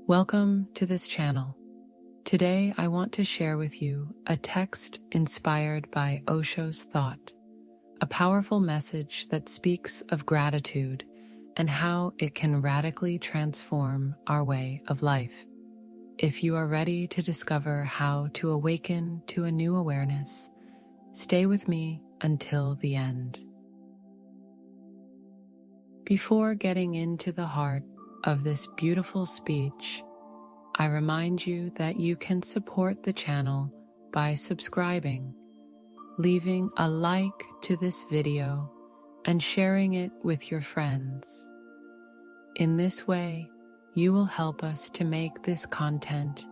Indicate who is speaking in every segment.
Speaker 1: Welcome to this channel. Today I want to share with you a text inspired by Osho's thought, a powerful message that speaks of gratitude and how it can radically transform our way of life. If you are ready to discover how to awaken to a new awareness, stay with me until the end. Before getting into the heart of this beautiful speech, I remind you that you can support the channel by subscribing, leaving a like to this video, and sharing it with your friends. In this way, you will help us to make this content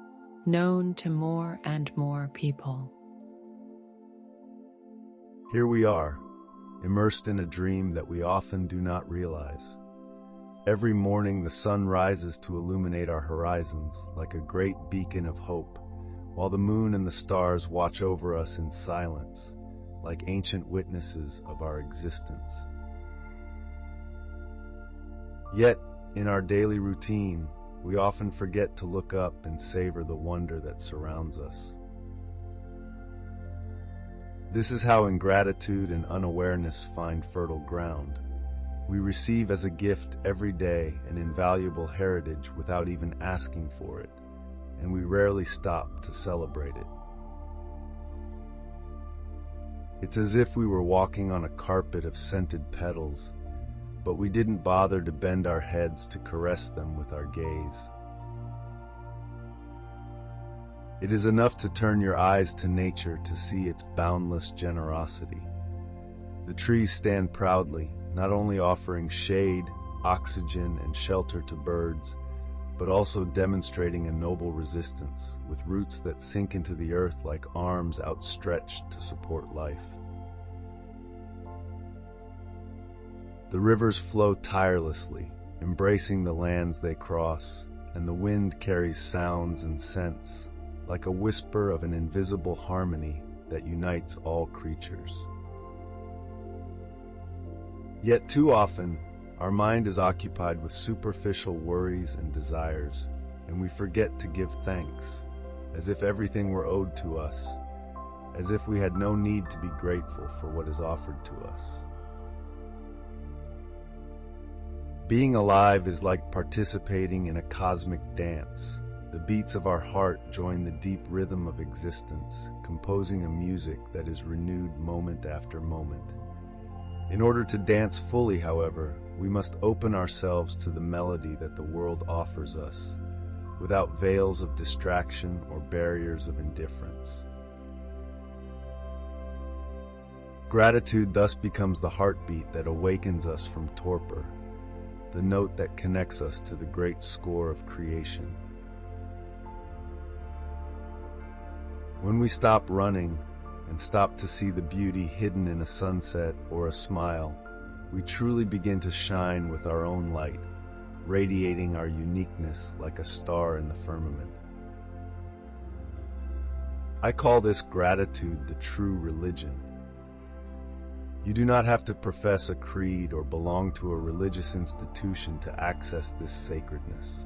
Speaker 1: known to more and more people.
Speaker 2: Here we are, immersed in a dream that we often do not realize. Every morning the sun rises to illuminate our horizons like a great beacon of hope, while the moon and the stars watch over us in silence, like ancient witnesses of our existence. Yet, in our daily routine, we often forget to look up and savor the wonder that surrounds us. This is how ingratitude and unawareness find fertile ground. We receive as a gift every day an invaluable heritage without even asking for it, and we rarely stop to celebrate it. It's as if we were walking on a carpet of scented petals, but we didn't bother to bend our heads to caress them with our gaze. It is enough to turn your eyes to nature to see its boundless generosity. The trees stand proudly, not only offering shade, oxygen, and shelter to birds, but also demonstrating a noble resistance, with roots that sink into the earth like arms outstretched to support life. The rivers flow tirelessly, embracing the lands they cross, and the wind carries sounds and scents, like a whisper of an invisible harmony that unites all creatures. Yet too often, our mind is occupied with superficial worries and desires, and we forget to give thanks, as if everything were owed to us, as if we had no need to be grateful for what is offered to us. Being alive is like participating in a cosmic dance. The beats of our heart join the deep rhythm of existence, composing a music that is renewed moment after moment. In order to dance fully, however, we must open ourselves to the melody that the world offers us, without veils of distraction or barriers of indifference. Gratitude thus becomes the heartbeat that awakens us from torpor, the note that connects us to the great score of creation. When we stop running and stop to see the beauty hidden in a sunset or a smile, we truly begin to shine with our own light, radiating our uniqueness like a star in the firmament. I call this gratitude the true religion. You do not have to profess a creed or belong to a religious institution to access this sacredness.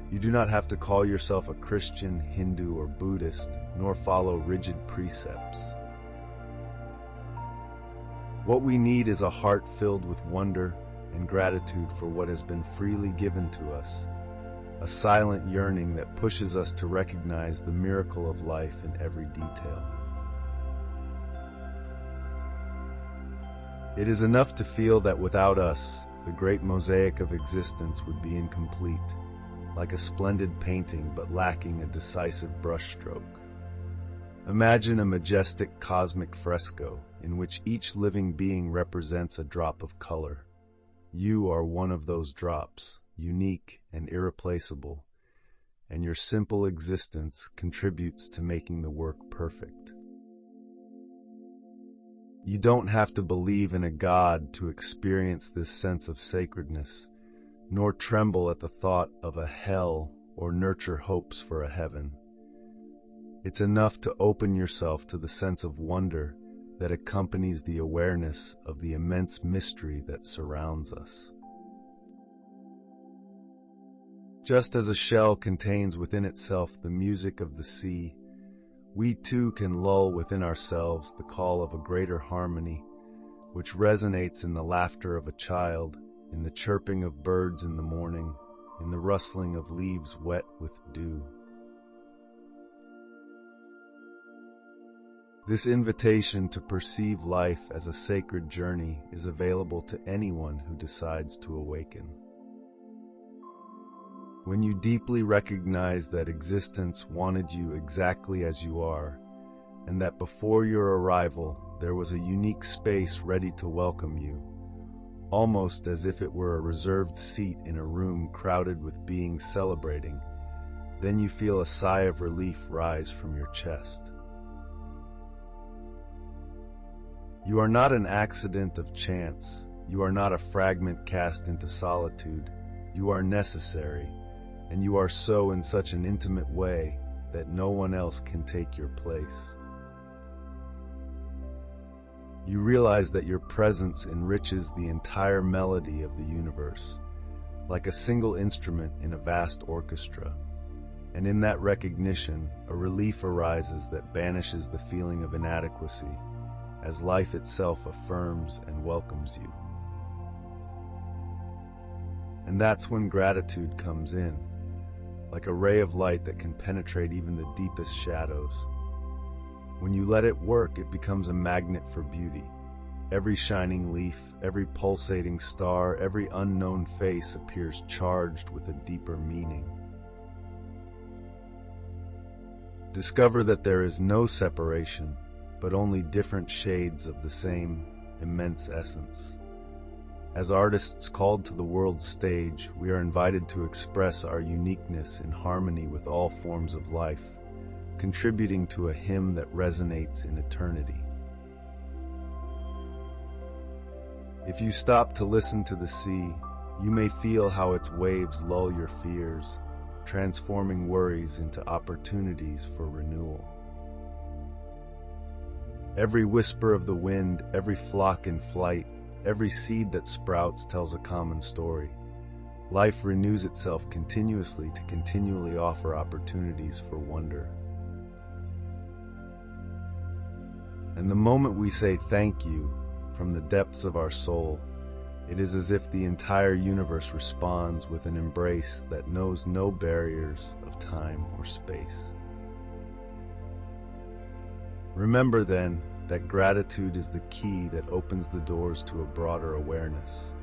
Speaker 2: You do not have to call yourself a Christian, Hindu, or Buddhist, nor follow rigid precepts. What we need is a heart filled with wonder and gratitude for what has been freely given to us, a silent yearning that pushes us to recognize the miracle of life in every detail. It is enough to feel that without us, the great mosaic of existence would be incomplete, like a splendid painting but lacking a decisive brushstroke. Imagine a majestic cosmic fresco in which each living being represents a drop of color. You are one of those drops, unique and irreplaceable, and your simple existence contributes to making the work perfect. You don't have to believe in a God to experience this sense of sacredness, nor tremble at the thought of a hell or nurture hopes for a heaven. It's enough to open yourself to the sense of wonder that accompanies the awareness of the immense mystery that surrounds us. Just as a shell contains within itself the music of the sea, we too can lull within ourselves the call of a greater harmony, which resonates in the laughter of a child, in the chirping of birds in the morning, in the rustling of leaves wet with dew. This invitation to perceive life as a sacred journey is available to anyone who decides to awaken. When you deeply recognize that existence wanted you exactly as you are, and that before your arrival there was a unique space ready to welcome you, almost as if it were a reserved seat in a room crowded with beings celebrating, then you feel a sigh of relief rise from your chest. You are not an accident of chance. You are not a fragment cast into solitude. You are necessary, and you are so in such an intimate way that no one else can take your place. You realize that your presence enriches the entire melody of the universe, like a single instrument in a vast orchestra, and in that recognition, a relief arises that banishes the feeling of inadequacy, as life itself affirms and welcomes you. And that's when gratitude comes in, like a ray of light that can penetrate even the deepest shadows. When you let it work, it becomes a magnet for beauty. Every shining leaf, every pulsating star, every unknown face appears charged with a deeper meaning. Discover that there is no separation, but only different shades of the same immense essence. As artists called to the world's stage, we are invited to express our uniqueness in harmony with all forms of life, contributing to a hymn that resonates in eternity. If you stop to listen to the sea, you may feel how its waves lull your fears, transforming worries into opportunities for renewal. Every whisper of the wind, every flock in flight, every seed that sprouts tells a common story. Life renews itself continuously to continually offer opportunities for wonder. And the moment we say thank you from the depths of our soul, it is as if the entire universe responds with an embrace that knows no barriers of time or space. Remember then that gratitude is the key that opens the doors to a broader awareness.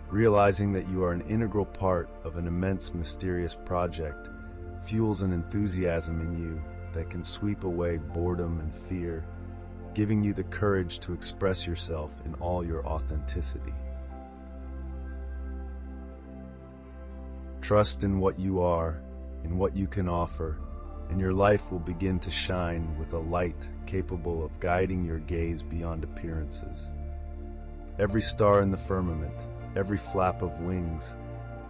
Speaker 2: Realizing that you are an integral part of an immense mysterious project fuels an enthusiasm in you that can sweep away boredom and fear, giving you the courage to express yourself in all your authenticity. Trust in what you are, in what you can offer, and your life will begin to shine with a light capable of guiding your gaze beyond appearances. Every star in the firmament, every flap of wings,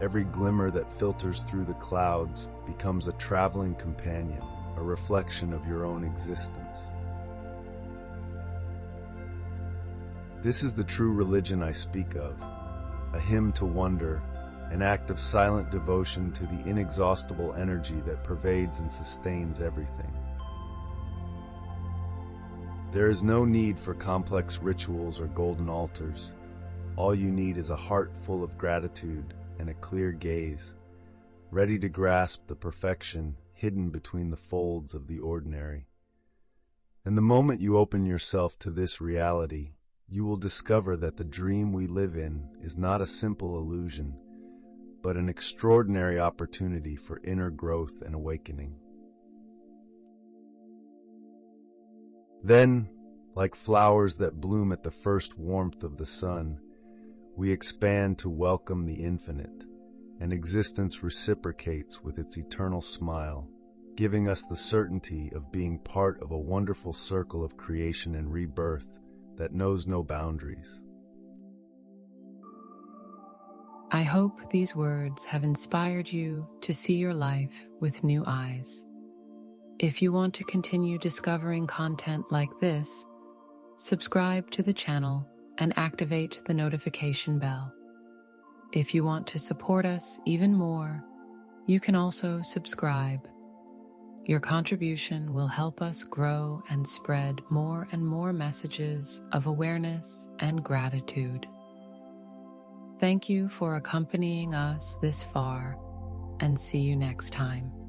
Speaker 2: every glimmer that filters through the clouds becomes a traveling companion, a reflection of your own existence. This is the true religion I speak of, a hymn to wonder, an act of silent devotion to the inexhaustible energy that pervades and sustains everything. There is no need for complex rituals or golden altars. All you need is a heart full of gratitude and a clear gaze, ready to grasp the perfection hidden between the folds of the ordinary. And the moment you open yourself to this reality, you will discover that the dream we live in is not a simple illusion, but an extraordinary opportunity for inner growth and awakening. Then, like flowers that bloom at the first warmth of the sun, we expand to welcome the infinite, and existence reciprocates with its eternal smile, giving us the certainty of being part of a wonderful circle of creation and rebirth that knows no boundaries.
Speaker 1: I hope these words have inspired you to see your life with new eyes. If you want to continue discovering content like this, subscribe to the channel and activate the notification bell. If you want to support us even more, You can also subscribe. Your contribution will help us grow and spread more and more messages of awareness and gratitude. Thank you for accompanying us this far, and see you next time.